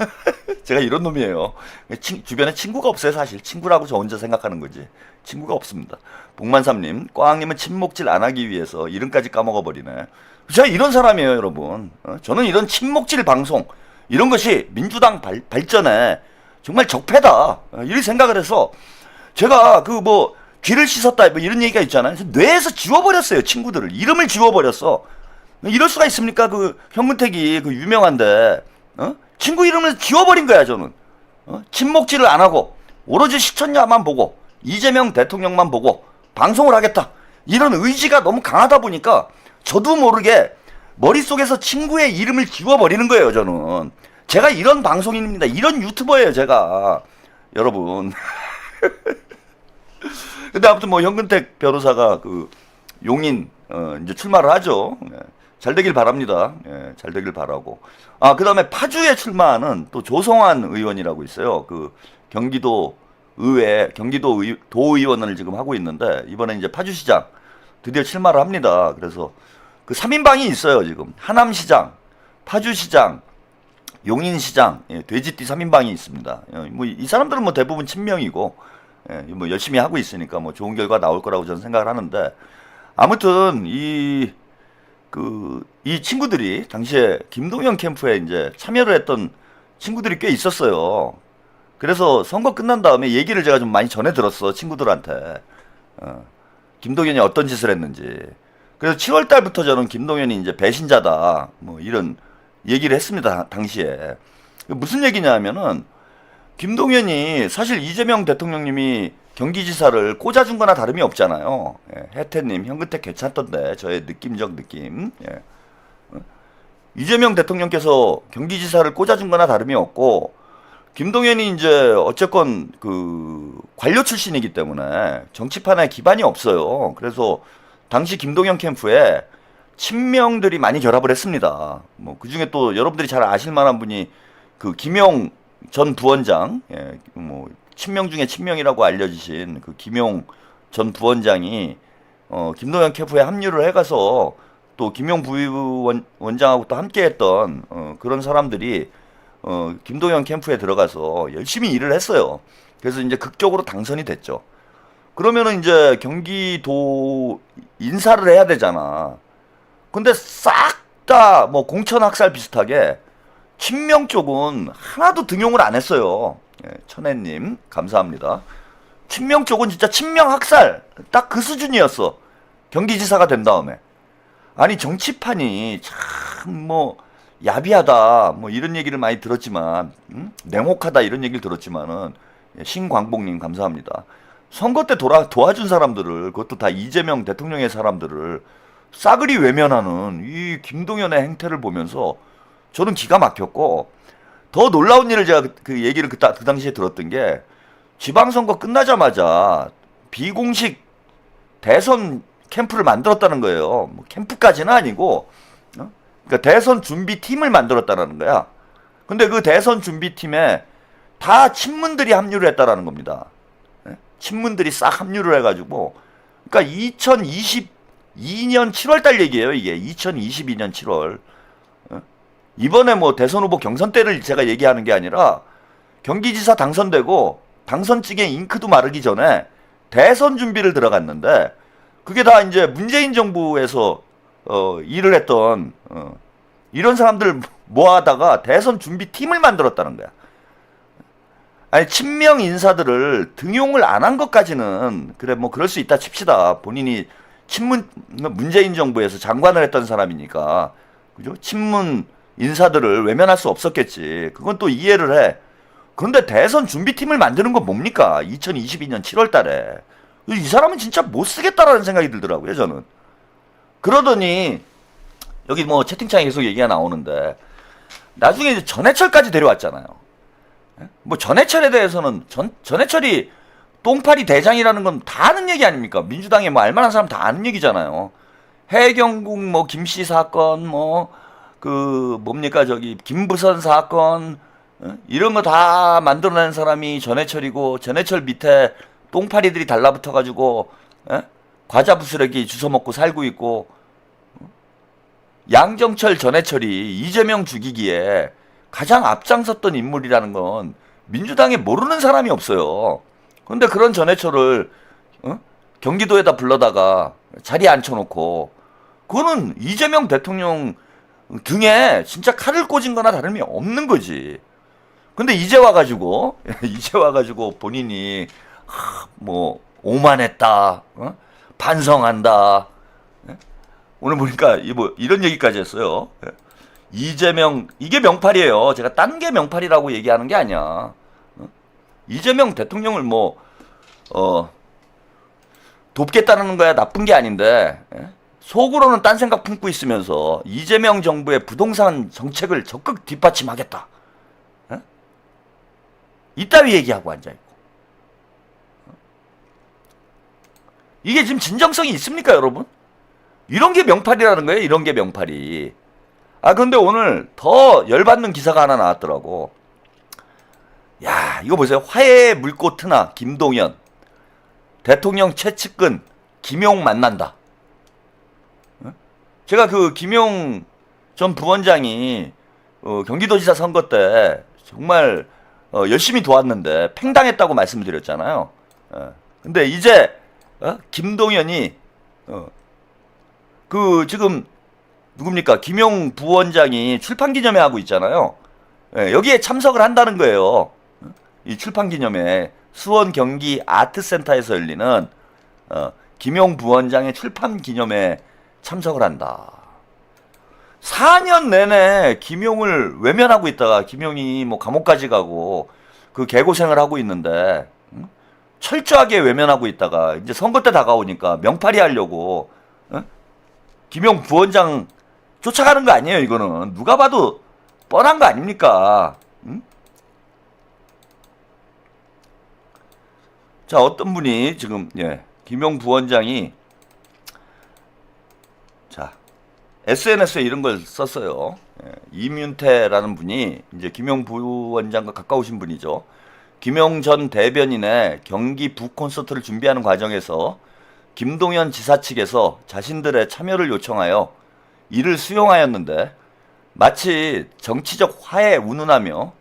제가 이런 놈이에요. 주변에 친구가 없어요. 사실 친구라고 저 혼자 생각하는 거지 친구가 없습니다. 복만삼님 꽝님은 친목질 안 하기 위해서 이름까지 까먹어버리네. 제가 이런 사람이에요 여러분. 저는 이런 친목질 방송 이런 것이 민주당 발전에 정말 적폐다 이렇게 생각을 해서 제가 귀를 씻었다 뭐 이런 얘기가 있잖아요. 그래서 뇌에서 지워버렸어요. 친구들을 이름을 지워버렸어. 이럴 수가 있습니까? 현근택이 유명한데 친구 이름을 지워버린 거야 저는. 친목질을 안 하고 오로지 시청자만 보고 이재명 대통령만 보고 방송을 하겠다 이런 의지가 너무 강하다 보니까 저도 모르게 머릿속에서 친구의 이름을 지워버리는 거예요 저는. 제가 이런 방송인입니다. 이런 유튜버예요 제가 여러분. 근데 아무튼 뭐 현근택 변호사가 용인 이제 출마를 하죠. 잘 되길 바랍니다. 잘 되길 바라고. 그 다음에 파주에 출마하는 또 조성환 의원이라고 있어요. 경기도 도의원을 지금 하고 있는데 이번에 이제 파주시장 드디어 출마를 합니다. 그래서 3인방이 있어요 지금. 하남시장, 파주시장, 용인시장, 돼지띠 3인방이 있습니다. 뭐 이 사람들은 뭐 대부분 친명이고 뭐 열심히 하고 있으니까 뭐 좋은 결과 나올 거라고 저는 생각을 하는데 아무튼 이 친구들이 당시에 김동연 캠프에 이제 참여를 했던 친구들이 꽤 있었어요. 그래서 선거 끝난 다음에 얘기를 제가 좀 많이 전해 들었어 친구들한테. 김동연이 어떤 짓을 했는지. 그래서 7월 달부터 저는 김동연이 이제 배신자다 뭐 이런 얘기를 했습니다 당시에. 무슨 얘기냐면은 김동연이 사실 이재명 대통령님이 경기지사를 꽂아준 거나 다름이 없잖아요. 혜태님, 현근택 괜찮던데, 저의 느낌적 느낌. 이재명 대통령께서 경기지사를 꽂아준 거나 다름이 없고, 김동연이 이제 어쨌건 관료 출신이기 때문에 정치판에 기반이 없어요. 그래서 당시 김동연 캠프에 친명들이 많이 결합을 했습니다. 뭐 그 중에 또 여러분들이 잘 아실 만한 분이 김용 전 부원장, 뭐 친명 중에 친명이라고 알려지신 김용 전 부원장이 김동연 캠프에 합류를 해가서 또 김용 부원장하고 또 함께했던 그런 사람들이 김동연 캠프에 들어가서 열심히 일을 했어요. 그래서 이제 극적으로 당선이 됐죠. 그러면은 이제 경기도 인사를 해야 되잖아. 근데 싹 다 뭐 공천학살 비슷하게 친명 쪽은 하나도 등용을 안 했어요. 천혜님 감사합니다. 친명 쪽은 진짜 친명 학살 딱 그 수준이었어. 경기지사가 된 다음에. 아니 정치판이 참 뭐 야비하다 뭐 이런 얘기를 많이 들었지만 냉혹하다 이런 얘기를 들었지만은 신광복님 감사합니다. 선거 때 도와준 사람들을 그것도 다 이재명 대통령의 사람들을 싸그리 외면하는 이 김동연의 행태를 보면서 저는 기가 막혔고 더 놀라운 일을 제가 얘기를 그 당시에 들었던 게 지방선거 끝나자마자 비공식 대선 캠프를 만들었다는 거예요. 뭐 캠프까지는 아니고, 그러니까 대선 준비팀을 만들었다는 거야. 근데 그 대선 준비팀에 다 친문들이 합류를 했다라는 겁니다. 친문들이 싹 합류를 해가지고, 그러니까 2022년 7월달 얘기예요. 이게 2022년 7월. 이번에 뭐 대선 후보 경선 때를 제가 얘기하는 게 아니라 경기지사 당선되고 당선증에 잉크도 마르기 전에 대선 준비를 들어갔는데, 그게 다 이제 문재인 정부에서 일을 했던 이런 사람들 모아다가 대선 준비팀을 만들었다는 거야. 아니, 친명 인사들을 등용을 안 한 것까지는 그래 뭐 그럴 수 있다 칩시다. 본인이 문재인 정부에서 장관을 했던 사람이니까, 그죠? 친문 인사들을 외면할 수 없었겠지. 그건 또 이해를 해. 그런데 대선 준비팀을 만드는 건 뭡니까? 2022년 7월 달에. 이 사람은 진짜 못 쓰겠다라는 생각이 들더라고요, 저는. 그러더니 여기 뭐 채팅창에 계속 얘기가 나오는데, 나중에 이제 전해철까지 데려왔잖아요. 뭐 전해철에 대해서는 전해철이 똥파리 대장이라는 건 다 아는 얘기 아닙니까? 민주당에 뭐 알만한 사람 다 아는 얘기잖아요. 해경국 뭐 김씨 사건, 뭐 그 뭡니까 저기 김부선 사건, 이런 거 다 만들어낸 사람이 전해철이고, 전해철 밑에 똥파리들이 달라붙어가지고 과자 부스러기 주워 먹고 살고 있고, 양정철 전해철이 이재명 죽이기에 가장 앞장섰던 인물이라는 건 민주당에 모르는 사람이 없어요. 그런데 그런 전해철을 경기도에다 불러다가 자리에 앉혀놓고, 그거는 이재명 대통령 등에 진짜 칼을 꽂은 거나 다름이 없는 거지. 근데 이제 와가지고 본인이 뭐 오만했다, 반성한다. 오늘 보니까 뭐 이런 얘기까지 했어요. 이재명, 이게 명팔이에요. 제가 딴 게 명팔이라고 얘기하는 게 아니야. 이재명 대통령을 뭐 돕겠다는 거야 나쁜 게 아닌데, 속으로는 딴 생각 품고 있으면서 이재명 정부의 부동산 정책을 적극 뒷받침하겠다, 이따위 얘기하고 앉아있고. 이게 지금 진정성이 있습니까, 여러분? 이런 게 명팔이라는 거예요. 이런 게 명팔이. 아, 근데 오늘 더 열받는 기사가 하나 나왔더라고. 야, 이거 보세요. 화해의 물꽃 트나 김동연, 대통령 최측근 김용 만난다. 제가 그 김용 전 부원장이 경기도지사 선거 때 정말 열심히 도왔는데 팽당했다고 말씀을 드렸잖아요. 근데 이제 김동연이 그 지금 누굽니까? 김용 부원장이 출판기념회 하고 있잖아요. 여기에 참석을 한다는 거예요. 이 출판기념회, 수원 경기 아트센터에서 열리는 김용 부원장의 출판기념회에 참석을 한다. 4년 내내 김용을 외면하고 있다가 김용이 뭐 감옥까지 가고 그 개고생을 하고 있는데, 철저하게 외면하고 있다가 이제 선거 때 다가오니까 명팔이 하려고 김용 부원장 쫓아가는 거 아니에요. 이거는 누가 봐도 뻔한 거 아닙니까? 자, 어떤 분이 지금 김용 부원장이 자 SNS에 이런 걸 썼어요. 이윤태라는 분이 이제 김용 부원장과 가까우신 분이죠. 김용 전 대변인의 경기 북콘서트를 준비하는 과정에서 김동연 지사 측에서 자신들의 참여를 요청하여 이를 수용하였는데, 마치 정치적 화해에 운운하며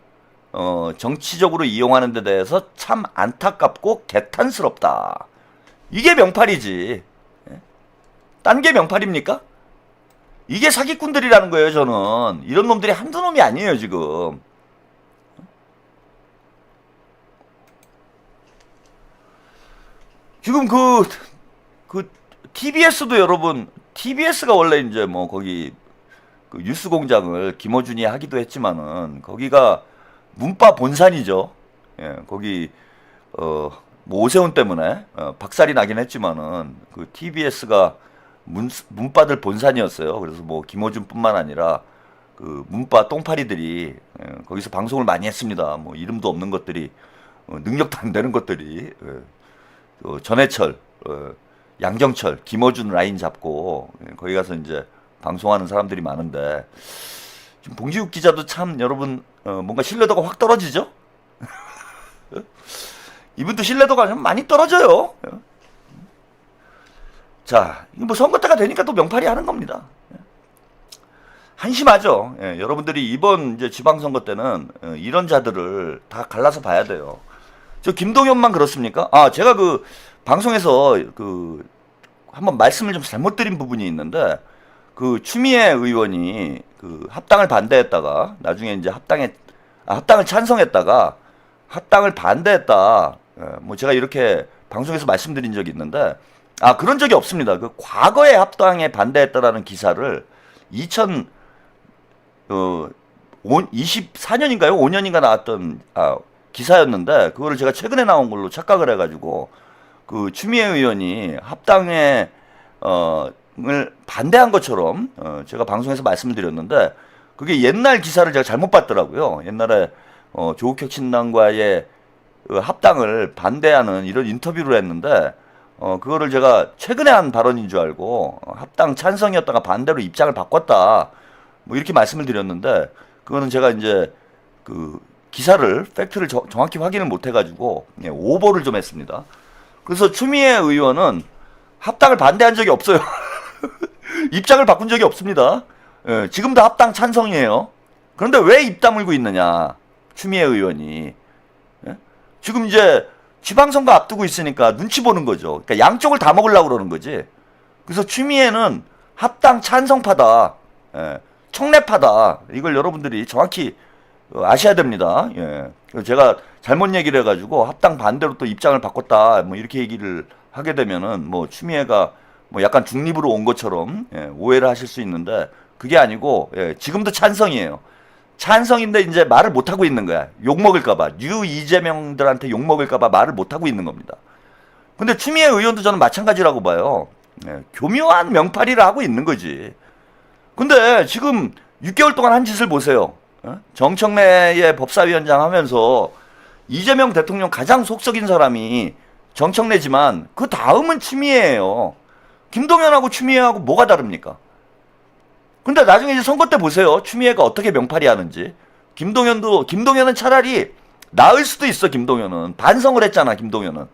정치적으로 이용하는 데 대해서 참 안타깝고 개탄스럽다. 이게 명팔이지. 딴 게 명팔입니까? 이게 사기꾼들이라는 거예요. 저는 이런 놈들이 한두 놈이 아니에요 지금. 지금 그 TBS도 여러분, TBS가 원래 이제 뭐 거기 그 뉴스공장을 김어준이 하기도 했지만은 거기가 문바 본산이죠. 거기 뭐 오세훈 때문에 박살이 나긴 했지만은 그 TBS가 문바들 본산이었어요. 그래서 뭐 김어준뿐만 아니라 그 문바 똥파리들이 거기서 방송을 많이 했습니다. 뭐 이름도 없는 것들이 능력도 안 되는 것들이 전해철, 양정철, 김어준 라인 잡고 거기 가서 이제 방송하는 사람들이 많은데 지금 봉지욱 기자도 참 여러분 뭔가 신뢰도가 확 떨어지죠? 이분도 신뢰도가 좀 많이 떨어져요. 자, 뭐 선거 때가 되니까 또 명팔이 하는 겁니다. 한심하죠. 예, 여러분들이 이번 이제 지방선거 때는 이런 자들을 다 갈라서 봐야 돼요. 저 김동연만 그렇습니까? 아, 제가 그 방송에서 그 한번 말씀을 좀 잘못 드린 부분이 있는데 그 추미애 의원이 그 합당을 반대했다가 나중에 이제 합당을 찬성했다가 합당을 반대했다. 예, 뭐 제가 이렇게 방송에서 말씀드린 적이 있는데 그런 적이 없습니다. 그 과거에 합당에 반대했다라는 기사를 24년인가요? 5년인가 나왔던 기사였는데 그거를 제가 최근에 나온 걸로 착각을 해가지고 그 추미애 의원이 합당에 을 반대한 것처럼 제가 방송에서 말씀을 드렸는데 그게 옛날 기사를 제가 잘못 봤더라고요. 옛날에 조국혁신당과의 합당을 반대하는 이런 인터뷰를 했는데 그거를 제가 최근에 한 발언인 줄 알고 합당 찬성이었다가 반대로 입장을 바꿨다 뭐 이렇게 말씀을 드렸는데 그거는 제가 이제 그 기사를 팩트를 정확히 확인을 못 해가지고 오보를 좀 했습니다. 그래서 추미애 의원은 합당을 반대한 적이 없어요. 입장을 바꾼 적이 없습니다. 예, 지금도 합당 찬성이에요. 그런데 왜 입 다물고 있느냐 추미애 의원이. 예? 지금 이제 지방선거 앞두고 있으니까 눈치 보는 거죠. 그러니까 양쪽을 다 먹으려고 그러는 거지. 그래서 추미애는 합당 찬성파다. 예, 청래파다. 이걸 여러분들이 정확히 아셔야 됩니다. 예. 제가 잘못 얘기를 해가지고 합당 반대로 또 입장을 바꿨다. 뭐 이렇게 얘기를 하게 되면은 뭐 추미애가 뭐 약간 중립으로 온 것처럼 오해를 하실 수 있는데 그게 아니고 지금도 찬성이에요. 찬성인데 이제 말을 못 하고 있는 거야. 욕 먹을까봐 뉴 이재명들한테 욕 먹을까봐 말을 못 하고 있는 겁니다. 근데 추미애 의원도 저는 마찬가지라고 봐요. 교묘한 명팔이를 하고 있는 거지. 근데 지금 6개월 동안 한 짓을 보세요. 정청래의 법사위원장 하면서 이재명 대통령 가장 속썩인 사람이 정청래지만 그 다음은 추미애예요. 김동연하고 추미애하고 뭐가 다릅니까? 근데 나중에 이제 선거 때 보세요. 추미애가 어떻게 명팔이 하는지. 김동연은 차라리 나을 수도 있어. 김동연은 반성을 했잖아. 김동연은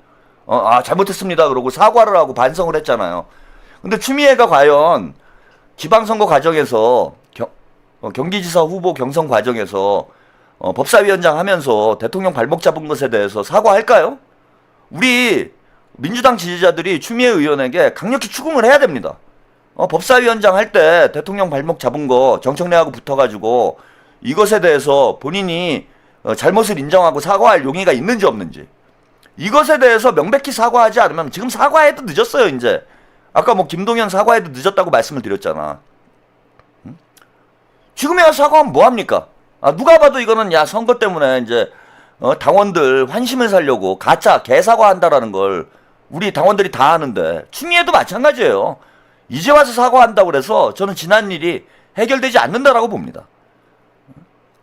잘못했습니다 그러고 사과를 하고 반성을 했잖아요. 근데 추미애가 과연 지방선거 과정에서 경기지사 후보 경선 과정에서 법사위원장 하면서 대통령 발목 잡은 것에 대해서 사과할까요? 우리 민주당 지지자들이 추미애 의원에게 강력히 추궁을 해야 됩니다. 법사위원장 할 때 대통령 발목 잡은 거 정청래하고 붙어가지고 이것에 대해서 본인이 잘못을 인정하고 사과할 용의가 있는지 없는지 이것에 대해서 명백히 사과하지 않으면 지금 사과해도 늦었어요. 이제 아까 뭐 김동연 사과해도 늦었다고 말씀을 드렸잖아. 지금이야 사과하면 뭐합니까? 누가 봐도 이거는 선거 때문에 이제 당원들 환심을 살려고 가짜 개사과한다라는 걸 우리 당원들이 다 아는데 추미애도 마찬가지예요. 이제 와서 사과한다고 그래서 저는 지난 일이 해결되지 않는다라고 봅니다.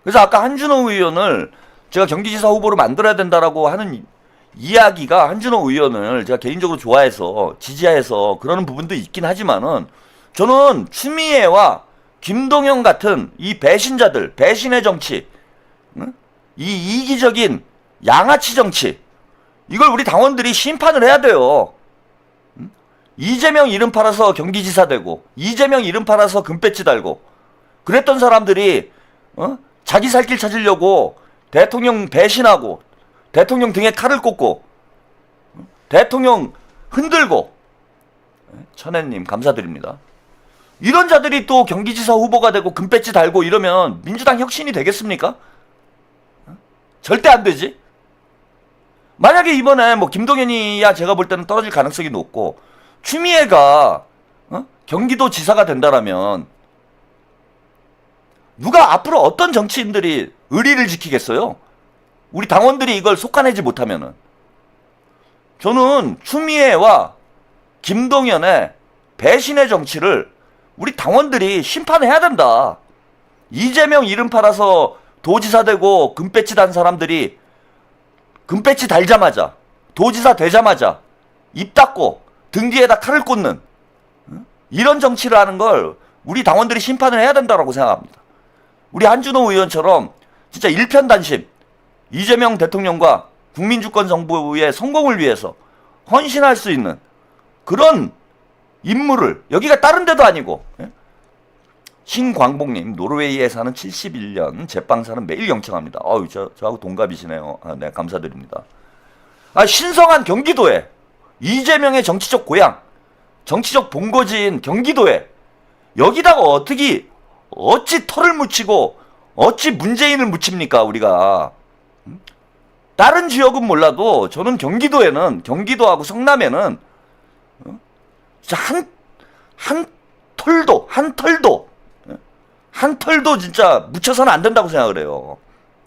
그래서 아까 한준호 의원을 제가 경기지사 후보로 만들어야 된다라고 하는 이야기가 한준호 의원을 제가 개인적으로 좋아해서 지지해서 그러는 부분도 있긴 하지만은 저는 추미애와 김동연 같은 이 배신자들, 배신의 정치, 이 이기적인 양아치 정치 이걸 우리 당원들이 심판을 해야 돼요. 이재명 이름 팔아서 경기지사 되고 이재명 이름 팔아서 금배지 달고 그랬던 사람들이 자기 살 길 찾으려고 대통령 배신하고 대통령 등에 칼을 꽂고 대통령 흔들고 천혜님 감사드립니다. 이런 자들이 또 경기지사 후보가 되고 금배지 달고 이러면 민주당 혁신이 되겠습니까? 절대 안 되지. 만약에 이번에 뭐 김동연이야 제가 볼 때는 떨어질 가능성이 높고 추미애가 경기도 지사가 된다라면 누가 앞으로 어떤 정치인들이 의리를 지키겠어요? 우리 당원들이 이걸 속아내지 못하면은. 저는 추미애와 김동연의 배신의 정치를 우리 당원들이 심판해야 된다. 이재명 이름 팔아서 도지사 되고 금배지 단 사람들이 금배지 달자마자, 도지사 되자마자 입 닫고 등 뒤에다 칼을 꽂는 이런 정치를 하는 걸 우리 당원들이 심판을 해야 된다고 생각합니다. 우리 한준호 의원처럼 진짜 일편단심, 이재명 대통령과 국민주권정부의 성공을 위해서 헌신할 수 있는 그런 인물을, 여기가 다른 데도 아니고, 신광복님, 노르웨이에 사는 71년 제빵사는 매일 경청합니다. 저하고 동갑이시네요. 네, 감사드립니다. 신성한 경기도에 이재명의 정치적 고향, 정치적 본거지인 경기도에 여기다가 어찌 털을 묻히고 어찌 문재인을 묻힙니까 우리가. 다른 지역은 몰라도 저는 경기도하고 성남에는 진짜 한 털도 진짜 묻혀서는 안 된다고 생각을 해요.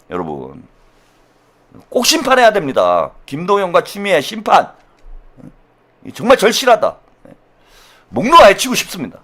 여러분 꼭 심판해야 됩니다. 김동연과 추미애 심판 정말 절실하다. 목 놓아 외치고 싶습니다.